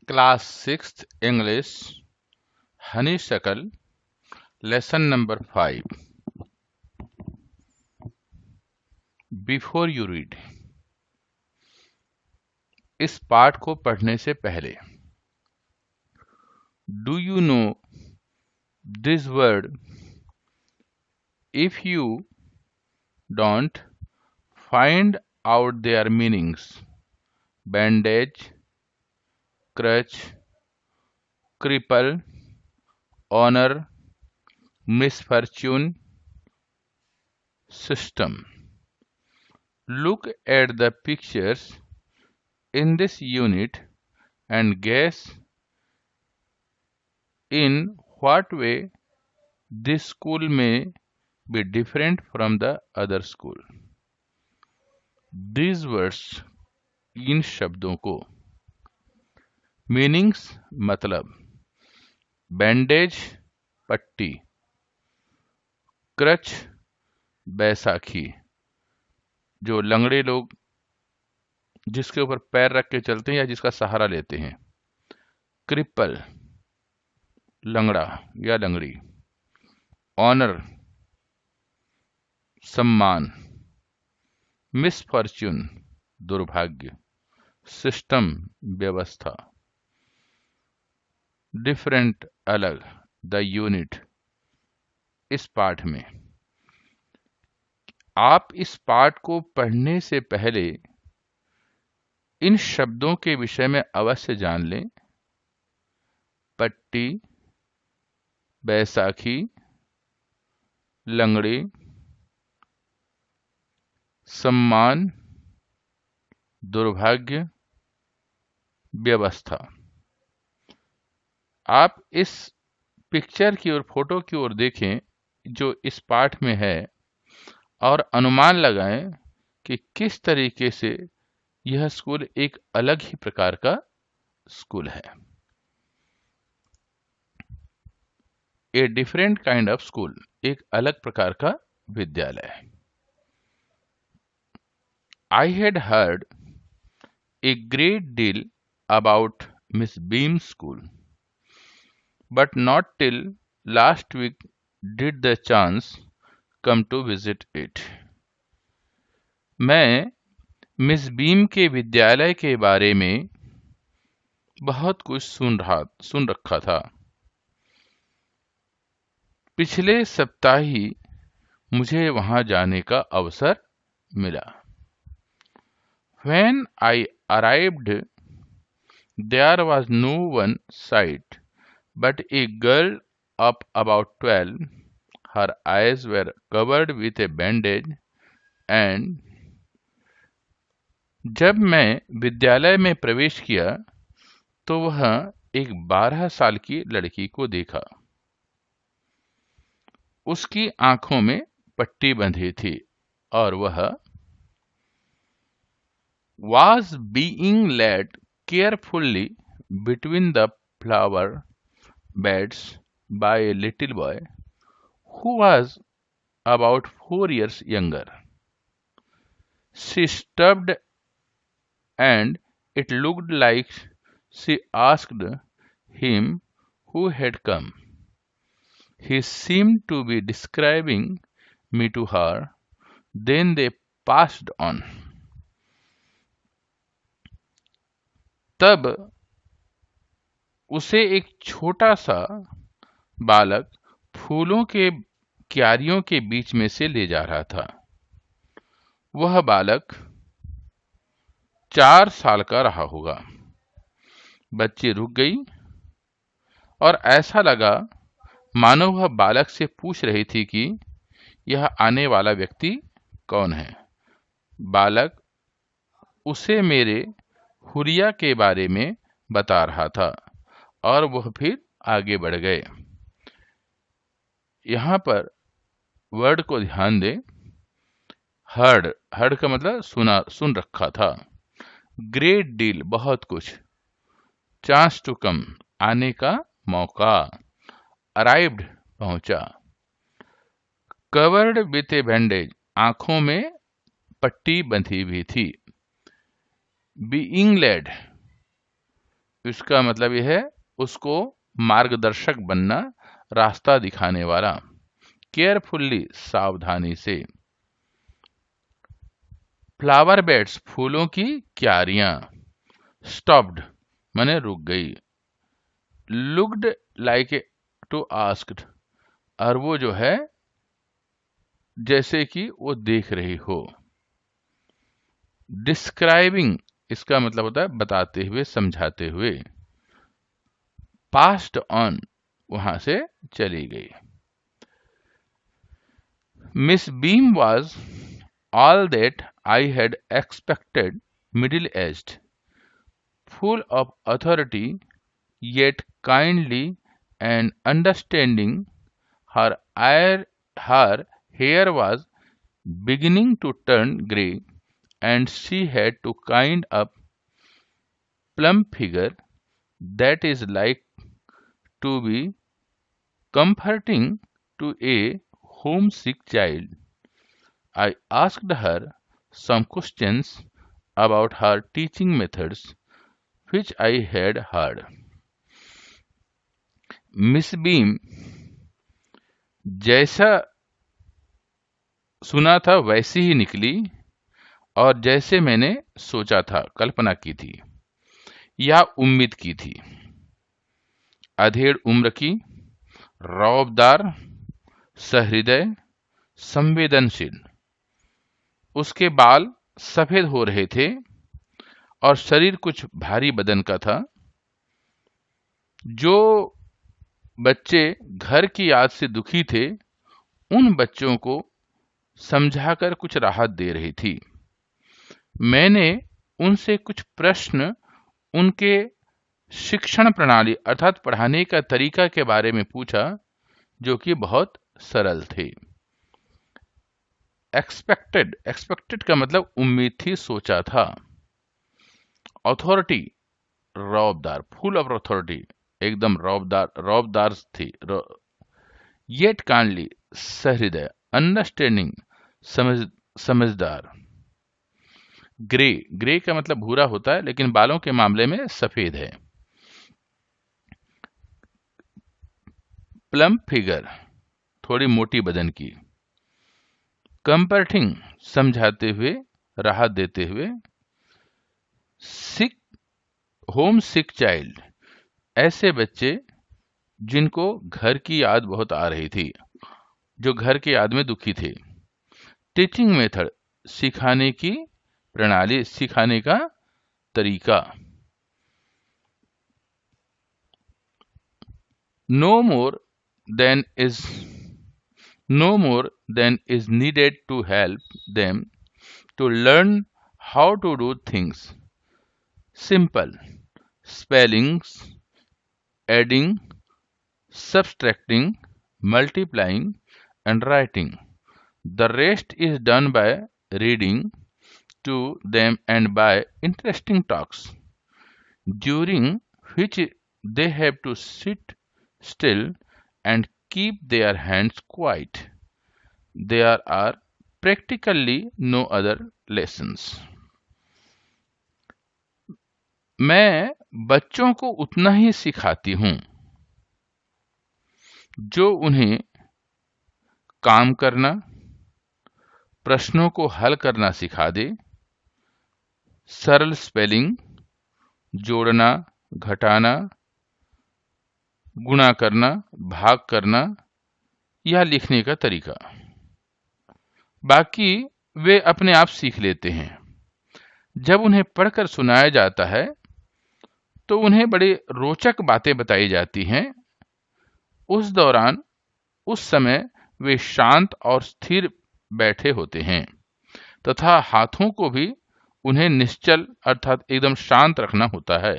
Class 6th English, Honeysuckle, Lesson number 5. Before you read. इस पाठ को पढ़ने से पहले Do you know this word? If you don't, find out their meanings. Bandage, crutch, cripple, honor, misfortune, system. Look at the pictures in this unit and guess in what way this school may be different from the other school. These words, इन शब्दों को meanings मतलब bandage पट्टी, creche Baisakhi जो लंगड़े लोग जिसके ऊपर पैर रख के चलते हैं या जिसका सहारा लेते हैं, क्रिपल लंगड़ा या लंगड़ी, ऑनर सम्मान, मिसफॉर्च्यून दुर्भाग्य, सिस्टम व्यवस्था, डिफरेंट अलग, द यूनिट इस पाठ में। आप इस पाठ को पढ़ने से पहले इन शब्दों के विषय में अवश्य जान लें। पट्टी, बैसाखी, लंगड़े, सम्मान, दुर्भाग्य, व्यवस्था। आप इस पिक्चर की ओर, फोटो की ओर देखें जो इस पाठ में है और अनुमान लगाएं कि किस तरीके से यह स्कूल एक अलग ही प्रकार का स्कूल है। A different kind of school, एक अलग प्रकार का विद्यालय। I had heard a great deal about Miss Beam's school, but not till last week did the chance come to visit it. मैं मिस बीम के विद्यालय के बारे में बहुत कुछ सुन रखा था। पिछले सप्ताह ही मुझे वहां जाने का अवसर मिला। When I arrived, there was no one sight but a girl of about 12. Her eyes were covered with a bandage and जब मैं विद्यालय में प्रवेश किया तो वह एक 12 साल की लड़की को देखा। उसकी आंखों में पट्टी बंधी थी और वह was being led carefully between the flower beds by a little boy who was about 4 years younger. She stopped and it looked like she asked him who had come. He seemed to be describing me to her. Then they passed on. तब उसे एक छोटा सा बालक फूलों के क्यारियों के बीच में से ले जा रहा था। वह बालक 4 साल का रहा होगा। बच्ची रुक गई और ऐसा लगा मानो वह बालक से पूछ रही थी कि यह आने वाला व्यक्ति कौन है। बालक उसे मेरे हुरिया के बारे में बता रहा था और वह फिर आगे बढ़ गए। यहां पर वर्ड को ध्यान दें। हर्ड का मतलब सुन रखा था। ग्रेट डील बहुत कुछ। चांस टू कम आने का मौका। अराइव्ड पहुंचा। कवर्ड विथ ए बैंडेज आंखों में पट्टी बंधी हुई थी। बीइंग लेड इसका मतलब यह है उसको मार्गदर्शक बनना, रास्ता दिखाने वाला। केयरफुल्ली, सावधानी से। फ्लावर बेड्स, फूलों की क्यारियां। स्टॉप्ड माने रुक गई। लुक्ड लाइक टू आस्क्ड, और वो जो है जैसे कि वो देख रही हो। डिस्क्राइबिंग, इसका मतलब होता है बताते हुए, समझाते हुए। पास्ड ऑन, वहां से चली गई। Miss beam was all that I had expected, middle-aged, full of authority, yet kindly and understanding. Her hair was beginning to turn grey, and she had to kind up, plump figure that is like to be comforting to a homesick child. I asked her some questions about her teaching methods, which I had heard. Miss beam जैसा सुना था वैसी ही निकली, और जैसे मैंने सोचा था, कल्पना की थी या उम्मीद की थी। अधेड़ उम्र की, रौबदार, सहृदय, संवेदनशील। उसके बाल सफेद हो रहे थे और शरीर कुछ भारी बदन का था। जो बच्चे घर की याद से दुखी थे, उन बच्चों को समझाकर कुछ राहत दे रही थी। मैंने उनसे कुछ प्रश्न उनके शिक्षण प्रणाली अर्थात पढ़ाने का तरीका के बारे में पूछा, जो कि बहुत सरल थे। एक्सपेक्टेड का मतलब उम्मीद थी, सोचा था। अथॉरिटी, रौबदार, फुल ऑफ अथॉरिटी, एकदम रौबदार थी। येट काइंडली, सहृदय। अंडरस्टैंडिंग, समझदार। ग्रे का मतलब भूरा होता है, लेकिन बालों के मामले में सफेद है। प्लम्प फिगर, थोड़ी मोटी बदन की। कंफर्टिंग, समझाते हुए, राहत देते हुए। सिक, होम सिक चाइल्ड, ऐसे बच्चे जिनको घर की याद बहुत आ रही थी, जो घर की याद में दुखी थे। टीचिंग मेथड, सिखाने की प्रणाली, सिखाने का तरीका। No more than is needed to help them to learn how to do things. Simple spellings, adding, subtracting, multiplying, and writing. The rest is done by reading to them and by interesting talks, during which they have to sit still and keep their hands quiet. There are practically no other lessons. मैं बच्चों को उतना ही सिखाती हूँ जो उन्हें काम करना, प्रश्नों को हल करना सिखा दे। सरल स्पेलिंग, जोड़ना, घटाना, गुणा करना, भाग करना या लिखने का तरीका। बाकी वे अपने आप सीख लेते हैं। जब उन्हें पढ़कर सुनाया जाता है तो उन्हें बड़ी रोचक बातें बताई जाती हैं। उस समय वे शांत और स्थिर बैठे होते हैं तथा हाथों को भी उन्हें निश्चल अर्थात एकदम शांत रखना होता है।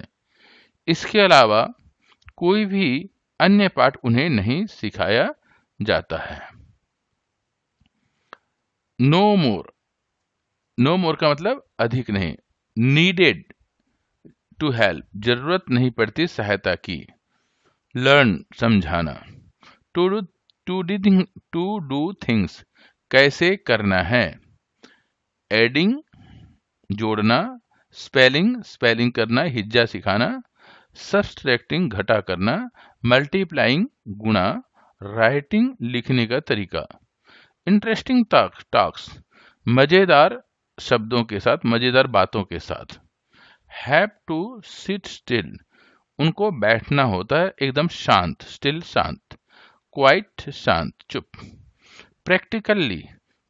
इसके अलावा कोई भी अन्य पाठ उन्हें नहीं सिखाया जाता है। नो मोर का मतलब अधिक नहीं। नीडेड टू हेल्प, जरूरत नहीं पड़ती सहायता की। लर्न, समझाना। टू डू थिंग्स, कैसे करना है। एडिंग, जोड़ना। स्पेलिंग करना, हिज्जा सिखाना। सब्सट्रैक्टिंग घटा करना, मल्टीप्लाइंग गुणा, राइटिंग लिखने का तरीका। इंटरेस्टिंग टॉक्स मजेदार शब्दों के साथ, मजेदार बातों के साथ। हैव टू सिट स्टिल उनको बैठना होता है एकदम शांत, स्टिल शांत, क्वाइट शांत, चुप। प्रैक्टिकली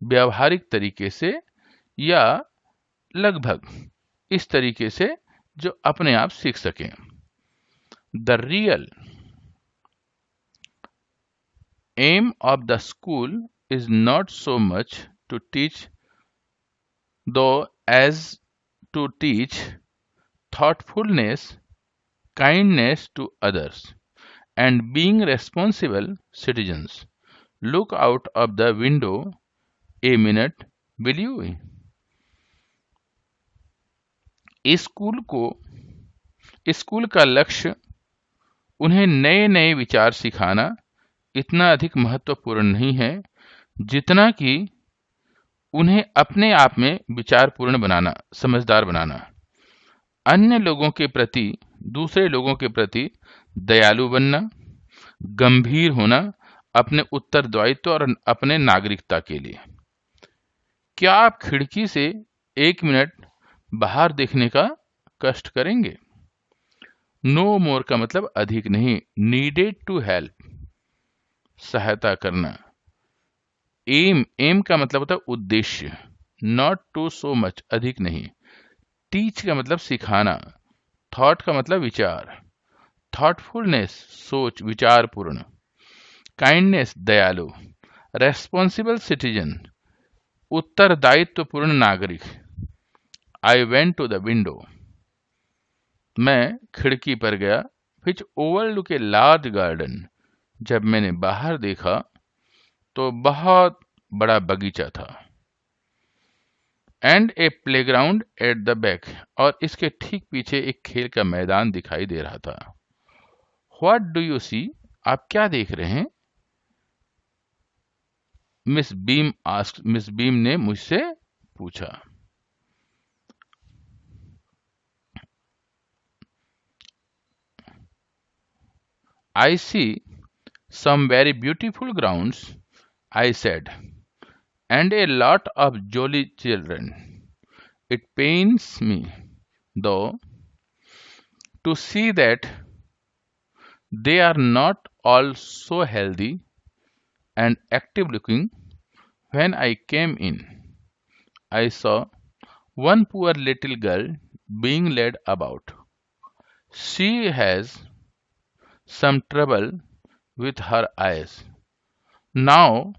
व्यावहारिक तरीके से या लगभग इस तरीके से जो अपने आप सीख सकें। The real aim of the school is not so much to teach though as to teach thoughtfulness, kindness to others, and being responsible citizens. Look out of the window a minute, will you? School का लक्ष्य उन्हें नए नए विचार सिखाना इतना अधिक महत्वपूर्ण नहीं है जितना कि उन्हें अपने आप में विचारपूर्ण बनाना, समझदार बनाना। अन्य लोगों के प्रति, दूसरे लोगों के प्रति दयालु बनना, गंभीर होना अपने उत्तरदायित्व और अपने नागरिकता के लिए। क्या आप खिड़की से 1 मिनट बाहर देखने का कष्ट करेंगे? नो मोर का मतलब अधिक नहीं, नीडेड टू हेल्प सहायता करना। एम का मतलब होता है उद्देश्य, नॉट टू सो मच अधिक नहीं। टीच का मतलब सिखाना, थॉट का मतलब विचार, थॉटफुलनेस सोच, विचारपूर्ण, काइंडनेस दयालु, रेस्पॉन्सिबल सिटीजन उत्तरदायित्वपूर्ण नागरिक। I went to the window मैं खिड़की पर गया, which overlook a large garden जब मैंने बाहर देखा तो बहुत बड़ा बगीचा था। And a playground at the back और इसके ठीक पीछे एक खेल का मैदान दिखाई दे रहा था। व्हाट डू यू सी आप क्या देख रहे हैं? मिस बीम ने मुझसे पूछा। I see some very beautiful grounds, I said, and a lot of jolly children. It pains me, though, to see that they are not all so healthy and active looking. When I came in, I saw one poor little girl being led about. She has some trouble with her eyes. Now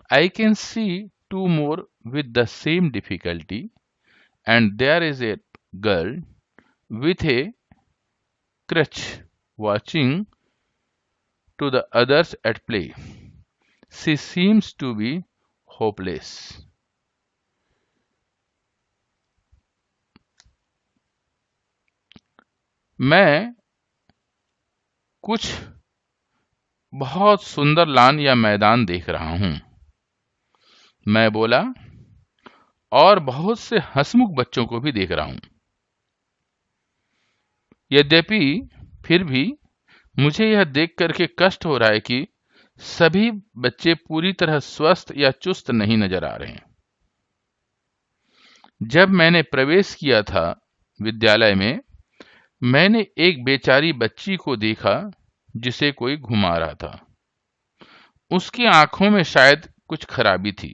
I can see two more with the same difficulty, and there is a girl with a crutch watching to the others at play. She seems to be hopeless. मैं कुछ बहुत सुंदर लान या मैदान देख रहा हूं, मैं बोला, और बहुत से हंसमुख बच्चों को भी देख रहा हूं। यद्यपि फिर भी मुझे यह देख करके कष्ट हो रहा है कि सभी बच्चे पूरी तरह स्वस्थ या चुस्त नहीं नजर आ रहे हैं। जब मैंने प्रवेश किया था विद्यालय में, मैंने एक बेचारी बच्ची को देखा जिसे कोई घुमा रहा था। उसकी आंखों में शायद कुछ खराबी थी।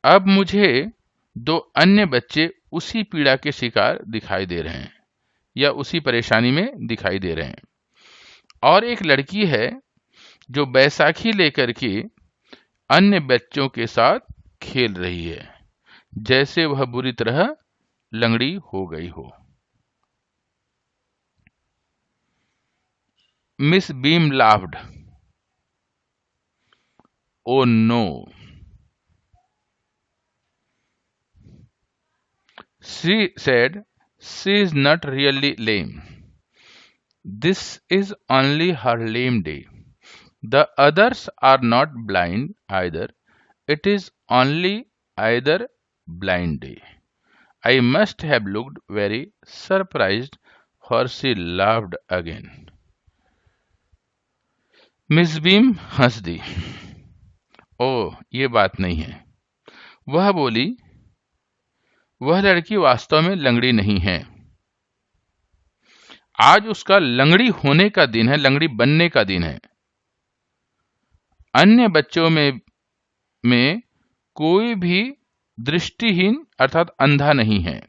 अब मुझे 2 अन्य बच्चे उसी पीड़ा के शिकार दिखाई दे रहे हैं या उसी परेशानी में दिखाई दे रहे हैं, और एक लड़की है जो बैसाखी लेकर के अन्य बच्चों के साथ खेल रही है, जैसे वह बुरी तरह लंगड़ी हो गई हो। Miss Beam laughed. Oh no. She said, she is not really lame. This is only her lame day. The others are not blind either. It is only either blind day. I must have looked very surprised for she laughed again. Miss beam हंस दी। ओह, ये बात नहीं है। वह बोली, वह लड़की वास्तव में लंगड़ी नहीं है। आज उसका लंगड़ी होने का दिन है, लंगड़ी बनने का दिन है। अन्य बच्चों में कोई भी दृष्टिहीन अर्थात अंधा नहीं है।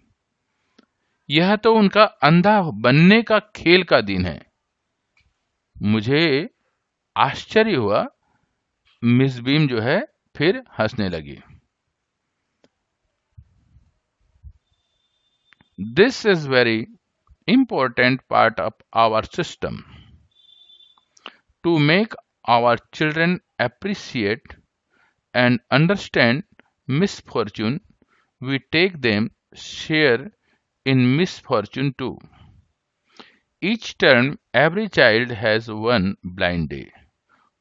यह तो उनका अंधा बनने का खेल का दिन है। मुझे आश्चर्य हुआ। मिस बीम जो है फिर हंसने लगी। This is very important part of our system to make our children appreciate and understand misfortune. We take them share in misfortune too. Each term every child has one blind day,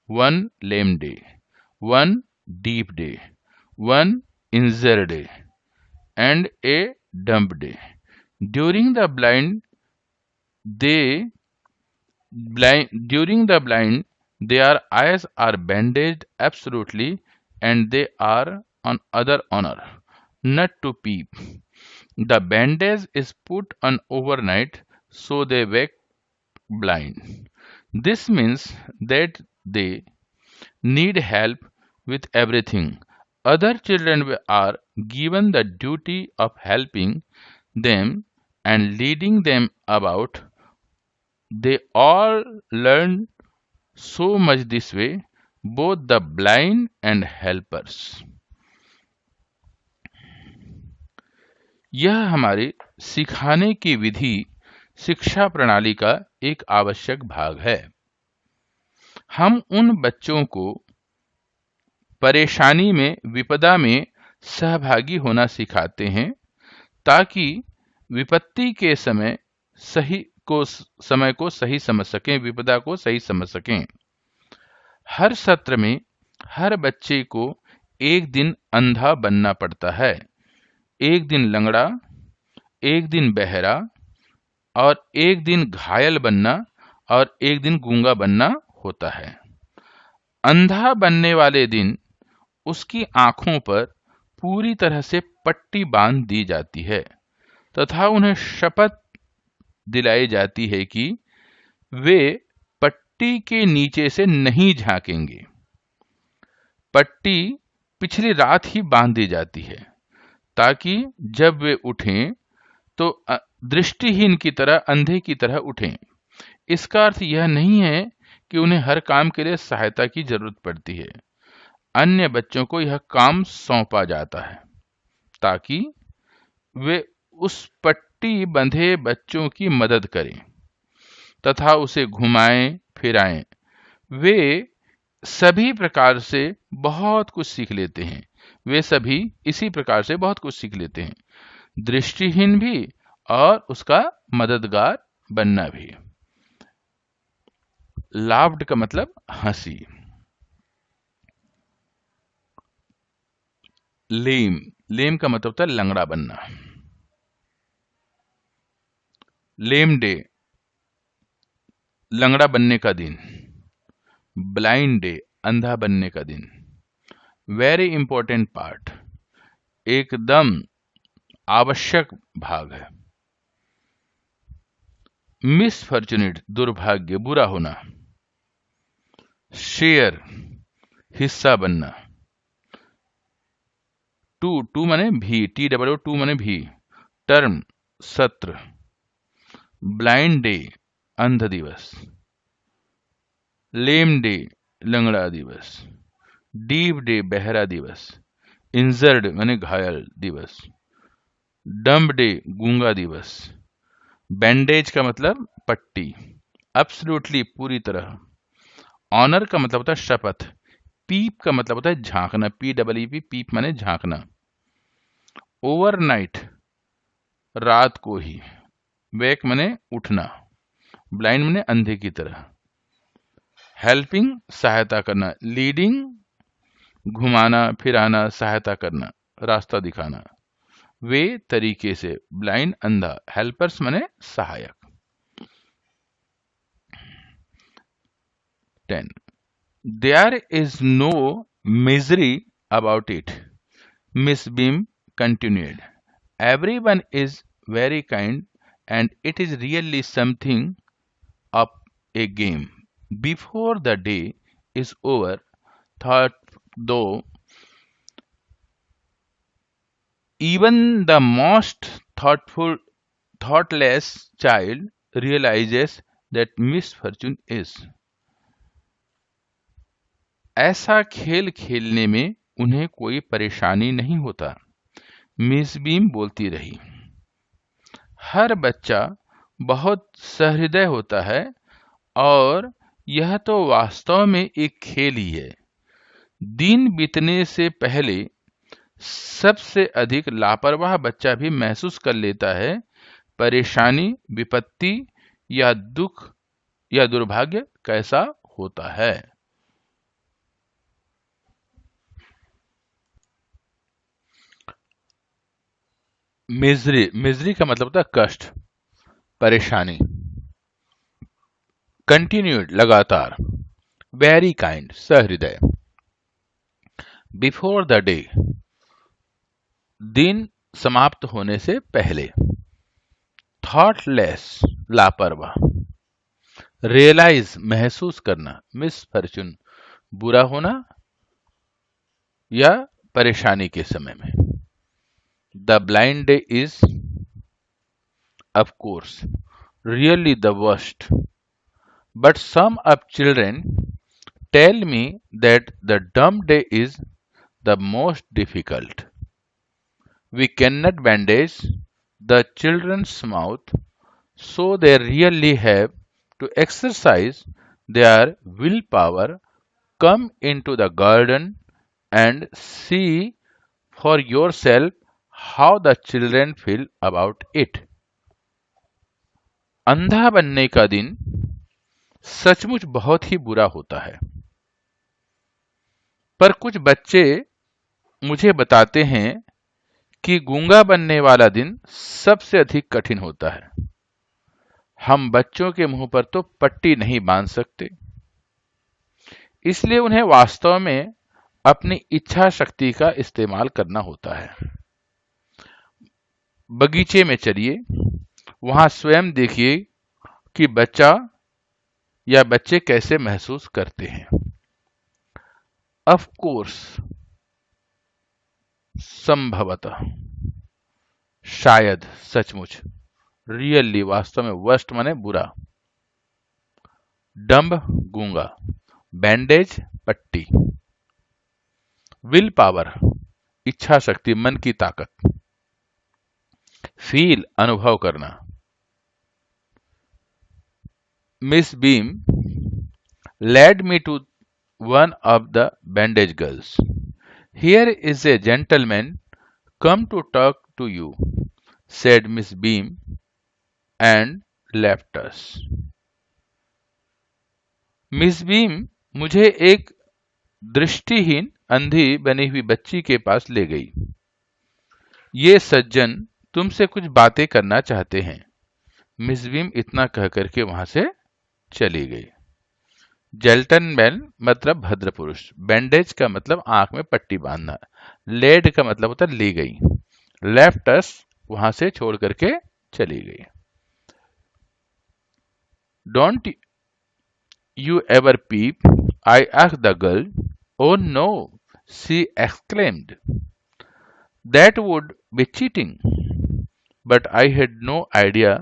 one lame day, one deep day, one injured day, and a dumb day. During the blind their eyes are bandaged absolutely, and they are on other honor not to peep. The bandage is put on overnight, so they wake blind. This means that they need help with everything. Other children are given the duty of helping them and leading them about. They all learn so much this way, both the blind and helpers. यह हमारे सिखाने की विधि शिक्षा प्रणाली का एक आवश्यक भाग है। हम उन बच्चों को परेशानी में, विपदा में सहभागी होना सिखाते हैं ताकि विपत्ति के समय को सही समझ सकें, विपदा को सही समझ सकें। हर सत्र में हर बच्चे को एक दिन अंधा बनना पड़ता है, एक दिन लंगड़ा, एक दिन बहरा और एक दिन घायल बनना और एक दिन गूंगा बनना होता है। अंधा बनने वाले दिन उसकी आंखों पर पूरी तरह से पट्टी बांध दी जाती है तथा उन्हें शपथ दिलाई जाती है कि वे पट्टी के नीचे से नहीं झांकेंगे। पट्टी पिछली रात ही बांध दी जाती है ताकि जब वे उठें तो दृष्टिहीन की तरह, अंधे की तरह उठें। इसका अर्थ यह नहीं है कि उन्हें हर काम के लिए सहायता की जरूरत पड़ती है। अन्य बच्चों को यह काम सौंपा जाता है ताकि वे उस पट्टी बंधे बच्चों की मदद करें तथा उसे घुमाएं फिराएं। वे सभी प्रकार से बहुत कुछ सीख लेते हैं। वे सभी इसी प्रकार से बहुत कुछ सीख लेते हैं, दृष्टिहीन भी और उसका मददगार बनना भी। लाफ्ड का मतलब हंसी। लेम का मतलब होता है लंगड़ा बनना। लेम डे, लंगड़ा बनने का दिन। ब्लाइंड डे, अंधा बनने का दिन। वेरी इंपॉर्टेंट पार्ट, एकदम आवश्यक भाग है। मिसफॉर्चुनेट, दुर्भाग्य, बुरा होना। शेयर, हिस्सा बनना। टू माने भी, TWO माने भी। टर्म, सत्र। ब्लाइंड डे, अंध दिवस। लेम डे, लंगड़ा दिवस। डीफ डे, बहरा दिवस। इंजर्ड माने घायल दिवस। डम्ब डे, गूंगा दिवस। बैंडेज का मतलब पट्टी। एब्सोल्युटली, पूरी तरह। ऑनर का मतलब होता है शपथ। पीप का मतलब होता है झांकना। PEEP, पीप माने झांकना। ओवरनाइट, रात को ही। वेक माने उठना। ब्लाइंड माने अंधे की तरह। हेल्पिंग, सहायता करना। लीडिंग, घुमाना फिराना, सहायता करना, रास्ता दिखाना। वे तरीके से, ब्लाइंड अंधा। हेल्पर्स माने सहायक। 10. There is no misery about it, Miss Beam continued. Everyone is very kind, and it is really something up a game. Before the day is over, thought though, even the most thoughtless child realizes that misfortune is. ऐसा खेल खेलने में उन्हें कोई परेशानी नहीं होता, miss beam बोलती रही। हर बच्चा बहुत सहृदय होता है और यह तो वास्तव में एक खेल ही है। दिन बीतने से पहले सबसे अधिक लापरवाह बच्चा भी महसूस कर लेता है परेशानी, विपत्ति या दुख या दुर्भाग्य कैसा होता है। मिजरी का मतलब होता है कष्ट, परेशानी। कंटिन्यूड लगातार, वेरी काइंड सहृदय। बिफोर द डे दिन समाप्त होने से पहले। थॉटलेस लापरवाह। रियलाइज महसूस करना, मिसफॉर्चून बुरा होना या परेशानी के समय में। The blind day is, of course, really the worst. But some of children tell me that the dumb day is the most difficult. We cannot bandage the children's mouth, so they really have to exercise their willpower, come into the garden and see for yourself how the children feel about it. अंधा बनने का दिन सचमुच बहुत ही बुरा होता है, पर कुछ बच्चे मुझे बताते हैं कि गूंगा बनने वाला दिन सबसे अधिक कठिन होता है। हम बच्चों के मुंह पर तो पट्टी नहीं बांध सकते, इसलिए उन्हें वास्तव में अपनी इच्छा शक्ति का इस्तेमाल करना होता है। बगीचे में चलिए, वहां स्वयं देखिए कि बच्चा या बच्चे कैसे महसूस करते हैं। ऑफ कोर्स, संभवतः, शायद, सचमुच, रियली वास्तव में, वर्स्ट माने बुरा, डम्ब गूंगा, बैंडेज पट्टी, विल पावर इच्छा शक्ति मन की ताकत, फील अनुभव करना। Miss beam led me to one of the bandage girls. Here is a gentleman come to talk to you, said Miss Beam and left us. Miss beam मुझे एक दृष्टिहीन अंधी बनी हुई बच्ची के पास ले गई। ये सज्जन तुमसे कुछ बातें करना चाहते हैं। मिस बीम इतना कह करके वहां से चली गई। जेंटलमैन मतलब भद्र पुरुष, बैंडेज का मतलब आंख में पट्टी बांधना, लेड का मतलब होता है ली गई, लेफ्ट अस वहां से छोड़ करके चली गई। Don't you ever peep, I asked the girl. Oh no, she exclaimed. That would be cheating. But I had no idea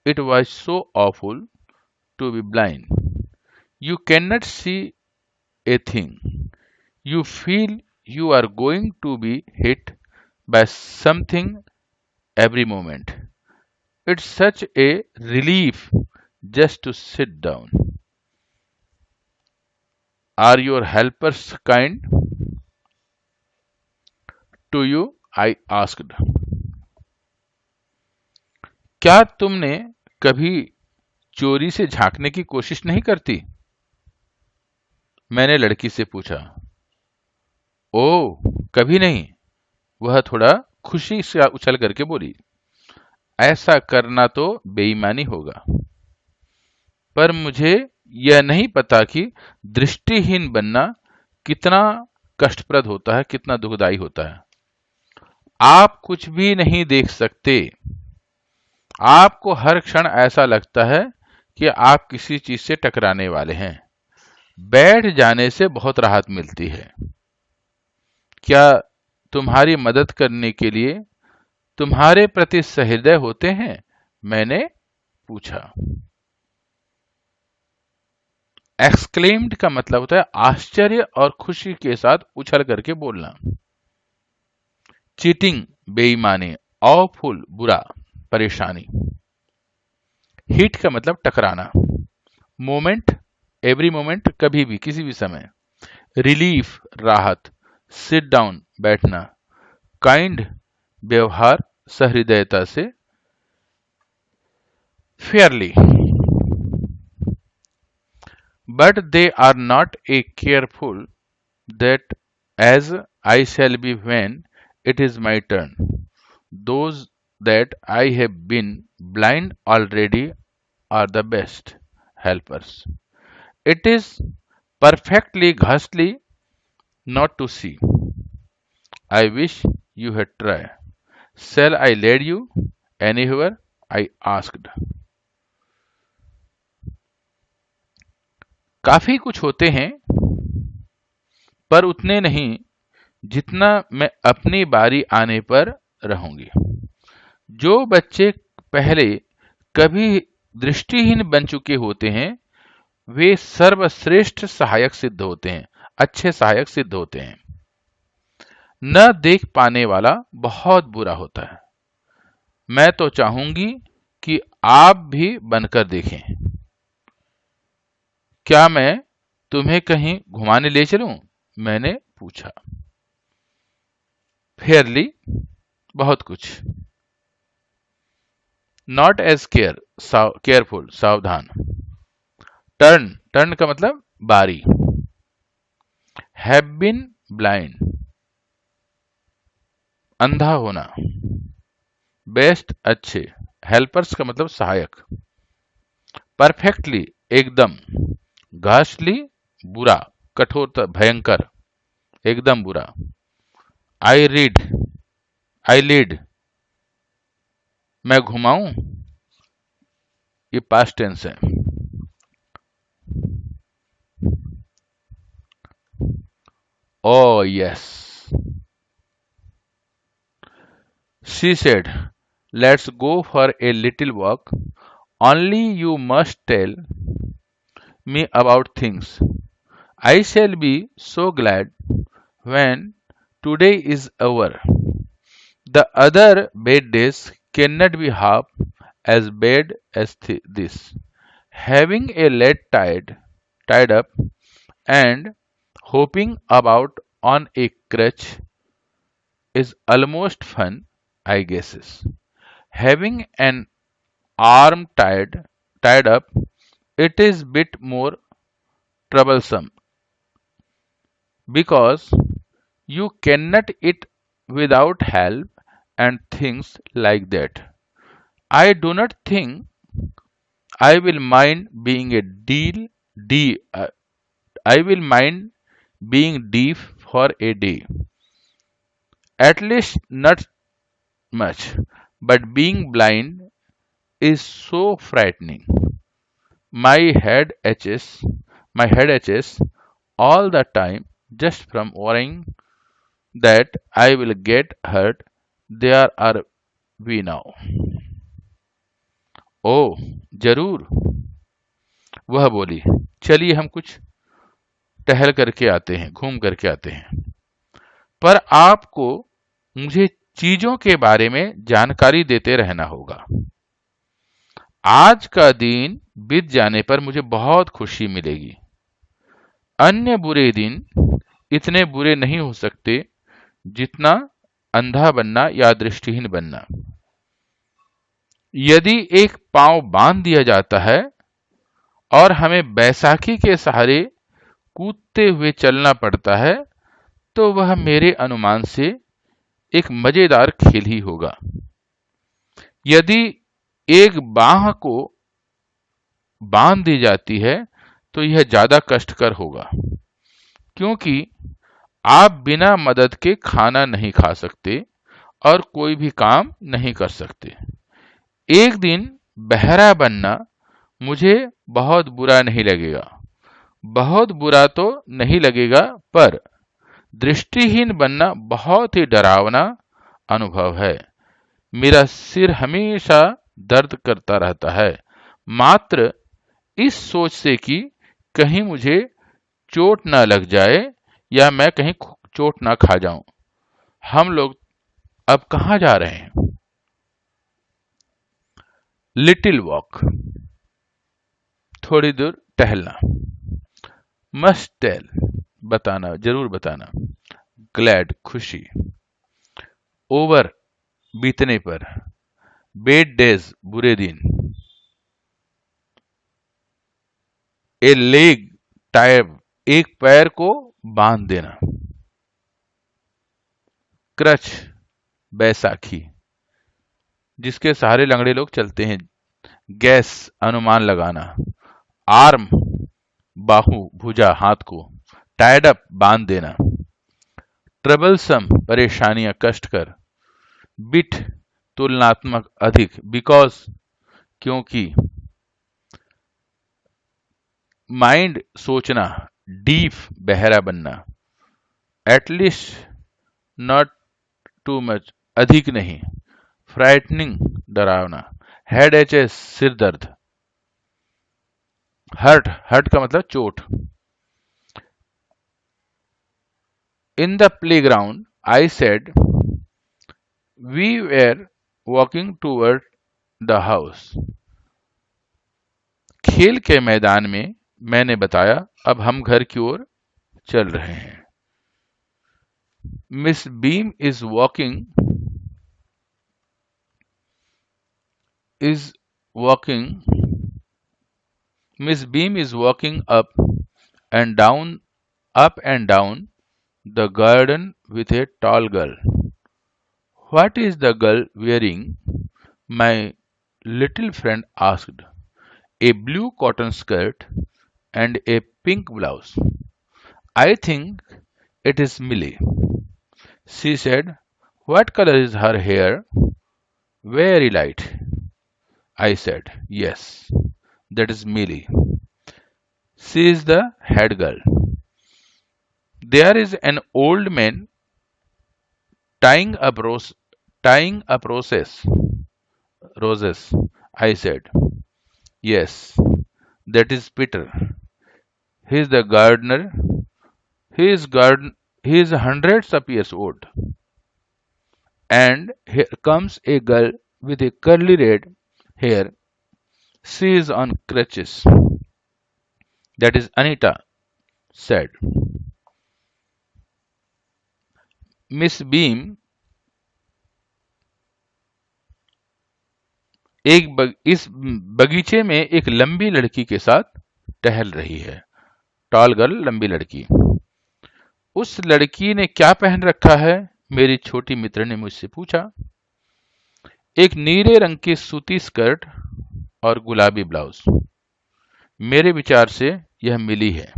it was so awful to be blind. You cannot see a thing. You feel you are going to be hit by something every moment. It's such a relief just to sit down. Are your helpers kind to you? I asked. क्या तुमने कभी चोरी से झांकने की कोशिश नहीं करती? मैंने लड़की से पूछा। ओह, कभी नहीं, वह थोड़ा खुशी से उछल करके बोली। ऐसा करना तो बेईमानी होगा, पर मुझे यह नहीं पता कि दृष्टिहीन बनना कितना कष्टप्रद होता है, कितना दुखदाई होता है। आप कुछ भी नहीं देख सकते। आपको हर क्षण ऐसा लगता है कि आप किसी चीज से टकराने वाले हैं। बैठ जाने से बहुत राहत मिलती है। क्या तुम्हारी मदद करने के लिए तुम्हारे प्रति सहृदय होते हैं? मैंने पूछा। एक्सक्लेम्ड का मतलब होता है आश्चर्य और खुशी के साथ उछल करके बोलना। चीटिंग बेईमानी, ऑफुल बुरा, परेशानी। हिट का मतलब टकराना। मोमेंट एवरी मोमेंट, कभी भी किसी भी समय। रिलीफ राहत। सिट डाउन बैठना। काइंड व्यवहार सहृदयता से। Fairlie, but they are not a careful that as I shall be when it is my turn. Those that I have been blind already are the best helpers. It is perfectly ghastly not to see. I wish you had tried. Shall I lead you anywhere? I asked. काफी कुछ होते हैं, पर उतने नहीं जितना मैं अपनी बारी आने पर रहूंगी। जो बच्चे पहले कभी दृष्टिहीन बन चुके होते हैं, वे सर्वश्रेष्ठ सहायक सिद्ध होते हैं, अच्छे सहायक सिद्ध होते हैं। न देख पाने वाला बहुत बुरा होता है। मैं तो चाहूंगी कि आप भी बनकर देखें। क्या मैं तुम्हें कहीं घुमाने ले चलूं? मैंने पूछा। फेयरली, बहुत कुछ। नॉट एज केयरफुल, सावधान। टर्न, टर्न का मतलब बारी। हैव बीन ब्लाइंड, अंधा होना। बेस्ट, अच्छे। हेल्पर्स का मतलब सहायक। परफेक्टली, एकदम। घासली, बुरा, कठोर, भयंकर, एकदम बुरा। आई लीड, मैं घुमाऊं, ये पास्ट टेंस है। Oh, yes. She said, let's go for a little walk. Only you must tell me about things. I shall be so glad when today is over. The other bad days cannot be half as bad as this. Having a leg tied up and hopping about on a crutch is almost fun, I guess. Having an arm tied up, it is bit more troublesome because you cannot eat without help and things like that. I do not think I will mind being a deal D. I will mind being deaf for a day. At least not much. But being blind is so frightening. My head itches, my head itches all the time just from worrying that I will get hurt. There are we now. ओह, जरूर, वह बोली। चलिए हम कुछ टहल करके आते हैं, घूम करके आते हैं। पर आपको मुझे चीजों के बारे में जानकारी देते रहना होगा। आज का दिन बीत जाने पर मुझे बहुत खुशी मिलेगी। अन्य बुरे दिन इतने बुरे नहीं हो सकते जितना अंधा बनना या दृष्टिहीन बनना। यदि एक पांव बांध दिया जाता है और हमें बैसाखी के सहारे कूदते हुए चलना पड़ता है, तो वह मेरे अनुमान से एक मजेदार खेल ही होगा। यदि एक बांह को बांध दी जाती है तो यह ज्यादा कष्टकर होगा, क्योंकि आप बिना मदद के खाना नहीं खा सकते और कोई भी काम नहीं कर सकते। एक दिन बहरा बनना मुझे बहुत बुरा नहीं लगेगा। बहुत बुरा तो नहीं लगेगा, पर दृष्टिहीन बनना बहुत ही डरावना अनुभव है। मेरा सिर हमेशा दर्द करता रहता है, मात्र इस सोच से कि कहीं मुझे चोट न लग जाए या मैं कहीं चोट ना खा जाऊं। हम लोग अब कहाँ जा रहे हैं? लिटिल वॉक, थोड़ी दूर टहलना। मस्ट टेल, बताना, जरूर बताना। ग्लैड, खुशी। ओवर, बीतने पर। बेड डेज, बुरे दिन। ए लेग टाइप, एक पैर को बांध देना। क्रच, बैसाखी, जिसके सहारे लंगड़े लोग चलते हैं। गैस, अनुमान लगाना। आर्म, बाहु, भुजा, हाथ को। टाइड अप, बांध देना। ट्रबलसम, परेशानियां, कष्टकर। बिट, तुलनात्मक, अधिक। बिकॉज, क्योंकि। माइंड, सोचना। डीफ, बहरा बनना। एटलीस्ट, नॉट टू मच, अधिक नहीं। फ्राइटनिंग, डरावना। हेड एचेस, सिर दर्द। हर्ट, हर्ट का मतलब चोट। In the playground I said we were walking toward the house. खेल के मैदान में मैंने बताया, अब हम घर की ओर चल रहे हैं। Miss beam is walking Miss Beam is walking up and down the garden with a tall girl. What is the girl wearing? My little friend asked. A blue cotton skirt and a pink blouse. I think it is Millie. She said. What color is her hair? Very light. I said. Yes, that is Millie. She is the head girl. There is an old man tying up roses. I said, yes, that is Peter. He is the gardener. He is He is hundreds of years old. And here comes a girl with a curly red hair. She is on crutches. That is Anita said. Miss Beam इस बगीचे में एक लंबी लड़की के साथ टहल रही है। टॉल गर्ल, लंबी लड़की। उस लड़की ने क्या पहन रखा है? मेरी छोटी मित्र ने मुझसे पूछा। एक नीले रंग की सूती स्कर्ट और गुलाबी ब्लाउज। मेरे विचार से यह मिली है।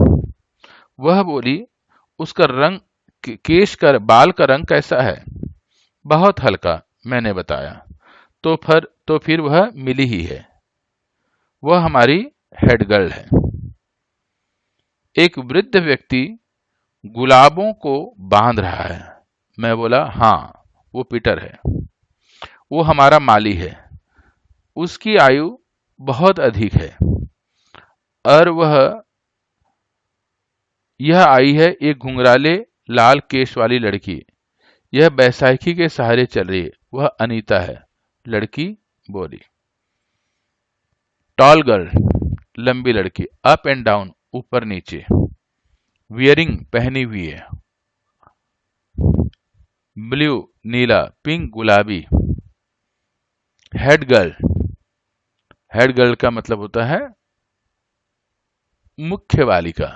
वह बोली, उसका रंग, बाल का रंग कैसा है? बहुत हल्का, मैंने बताया। तो फिर वह मिली ही है। वह हमारी हेड गर्ल है। एक वृद्ध व्यक्ति गुलाबों को बांध रहा है। मैं बोला, हाँ, वो पीटर है। वो हमारा माली है। उसकी आयु बहुत अधिक है और यह आई है एक घुंघराले लाल केश वाली लड़की। यह बैसाखी के सहारे चल रही है। वह अनीता है, लड़की बोली। टॉल गर्ल, लंबी लड़की। अप एंड डाउन, ऊपर नीचे। वियरिंग, पहनी हुई है। ब्लू, नीला। पिंक, गुलाबी। हेड गर्ल, हेड गर्ल का मतलब होता है मुख्य बालिका,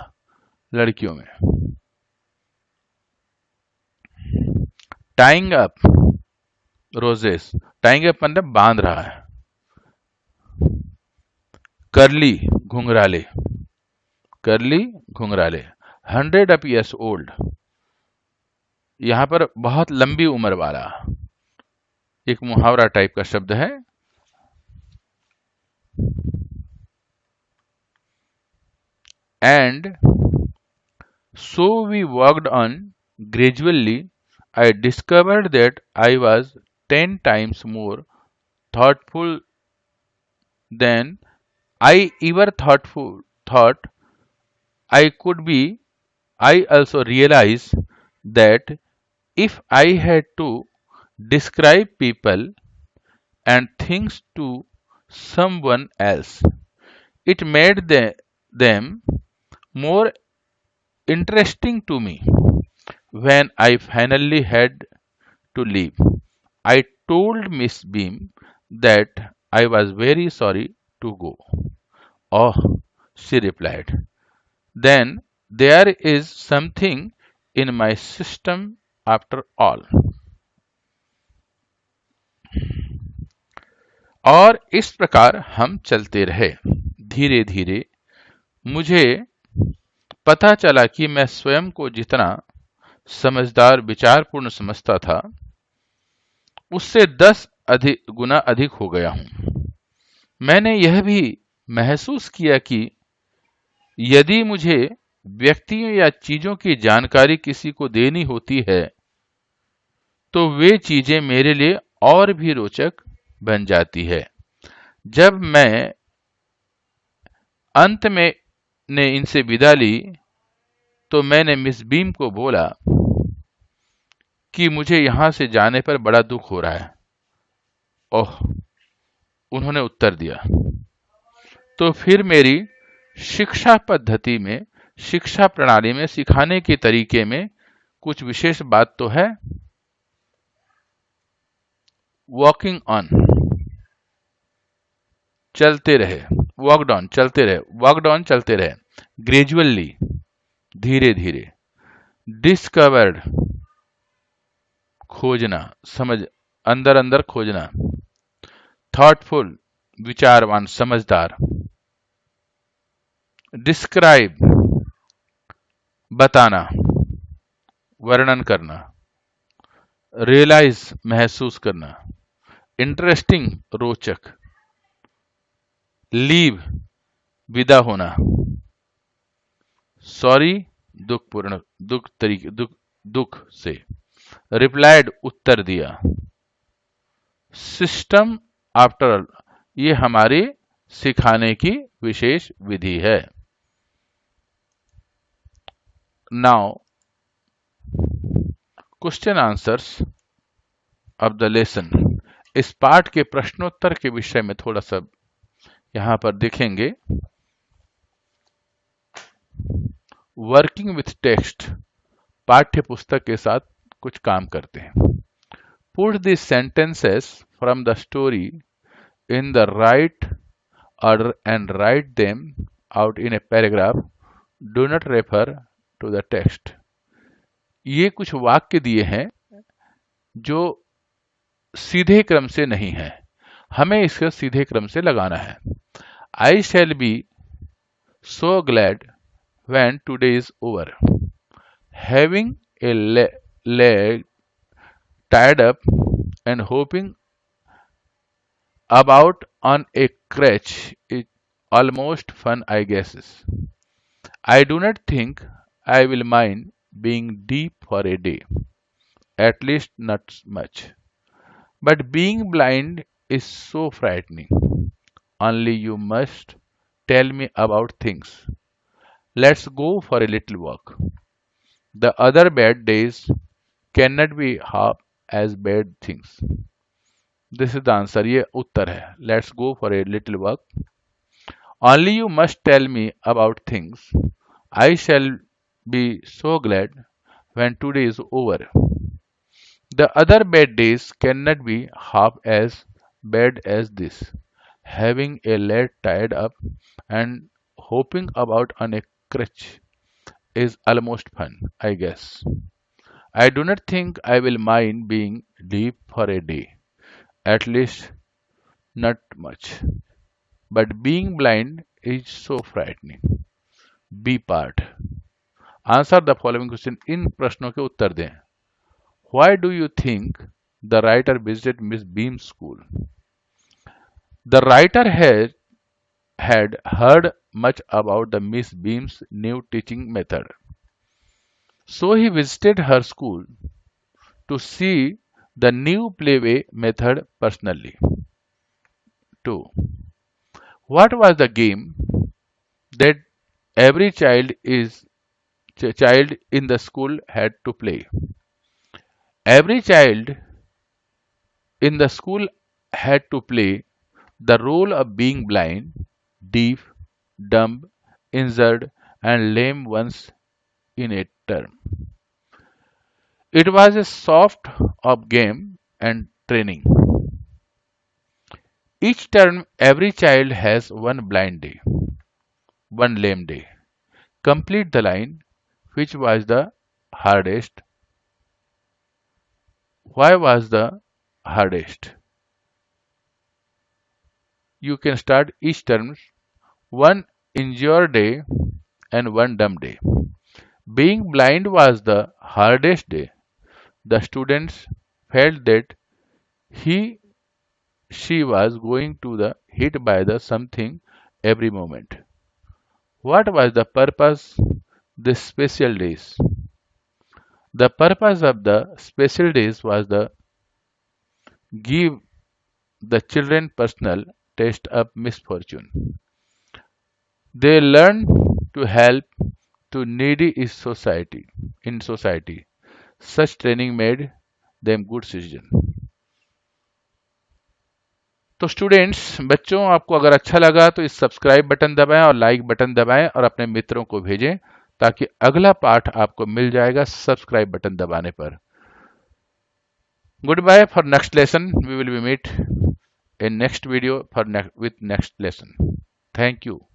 लड़कियों में। Tying up roses, tying up मतलब बांध रहा है। करली, घुंघराले। करली घुंघराले। 100 ओल्ड, यहां पर बहुत लंबी उम्र वाला, एक मुहावरा टाइप का शब्द है। And so we walked on. Gradually, I discovered that I was 10 times more thoughtful than I ever thought I could be. I also realized that if I had to describe people and things to someone else, it made them more interesting to me. When I finally had to leave, I told Miss Beam that I was very sorry to go. Oh, she replied, then there is something in my system after all. और इस प्रकार हम चलते रहे। धीरे धीरे मुझे पता चला कि मैं स्वयं को जितना समझदार विचारपूर्ण समझता था, उससे 10 गुना अधिक हो गया हूं। मैंने यह भी महसूस किया कि यदि मुझे व्यक्तियों या चीजों की जानकारी किसी को देनी होती है, तो वे चीजें मेरे लिए और भी रोचक बन जाती है। जब मैं अंत में ने इनसे विदा ली, तो मैंने मिस बीम को बोला कि मुझे यहां से जाने पर बड़ा दुख हो रहा है। ओह, उन्होंने उत्तर दिया, तो फिर मेरी शिक्षा पद्धति में, शिक्षा प्रणाली में सिखाने के तरीके में कुछ विशेष बात तो है। वॉकिंग ऑन, चलते रहे। वॉकड ऑन, चलते रहे। वॉकड ऑन, चलते रहे। ग्रेजुअली, धीरे धीरे। डिस्कवर्ड, खोजना, समझ, अंदर अंदर खोजना। थॉटफुल, विचारवान, समझदार। डिस्क्राइब, बताना, वर्णन करना। रियलाइज, महसूस करना। इंटरेस्टिंग, रोचक। लीव, विदा होना। सॉरी, दुखपूर्ण, दुख से। रिप्लाइड, उत्तर दिया। सिस्टम आफ्टर ऑल, ये हमारे सिखाने की विशेष विधि है। Now question answers of the lesson. इस पाठ के प्रश्नोत्तर के विषय में थोड़ा सा यहां पर देखेंगे। वर्किंग विथ टेक्स्ट, पाठ्य पुस्तक के साथ कुछ काम करते हैं। Put this sentences from the story in the right order and write them out in a paragraph. Do not refer to the text. ये कुछ वाक्य दिए हैं जो सीधे क्रम से नहीं है, हमें इसको सीधे क्रम से लगाना है। I shall be so glad when today is over. Having a leg tied up and hopping about on a crutch is almost fun, I guess. I do not think I will mind being deep for a day, at least not much. But being blind is so frightening. Only you must tell me about things. Let's go for a little walk. The other bad days cannot be half as bad things. This is the answer. ये उत्तर है। Let's go for a little walk. Only you must tell me about things. I shall be so glad when today is over. The other bad days cannot be half as bad as this. Having a leg tied up and hopping about on a crutch is almost fun, I guess. I do not think I will mind being deep for a day, at least not much. But being blind is so frightening. B part. Answer the following question, इन प्रश्नों के उत्तर दें। Why do you think the writer visited Miss Beam school? The writer had heard much about the Miss Beam's new teaching method. So he visited her school to see the new playway method personally. 2. What was the game that every child in the school had to play? Every child in the school had to play the role of being blind, deaf, dumb, injured, and lame once in a term. It was a soft of game and training. Each term, every child has one blind day, one lame day. Complete the line. Which was the hardest? Why was the hardest? You can start each term. One injured day and one dumb day. Being blind was the hardest day. The students felt that he she was going to the hit by the something every moment. What was the purpose this special days? The purpose of the special days was the give the children personal taste of misfortune. They learn to help to needy is society in society. Such training made them good citizen. तो students, बच्चों, आपको अगर अच्छा लगा तो इस subscribe button दबाएं और लाइक बटन दबाएं और अपने मित्रों को भेजें, ताकि अगला पाठ आपको मिल जाएगा सब्सक्राइब बटन दबाने पर। Good bye for next lesson. We will be meet in next video for with next lesson. Thank you.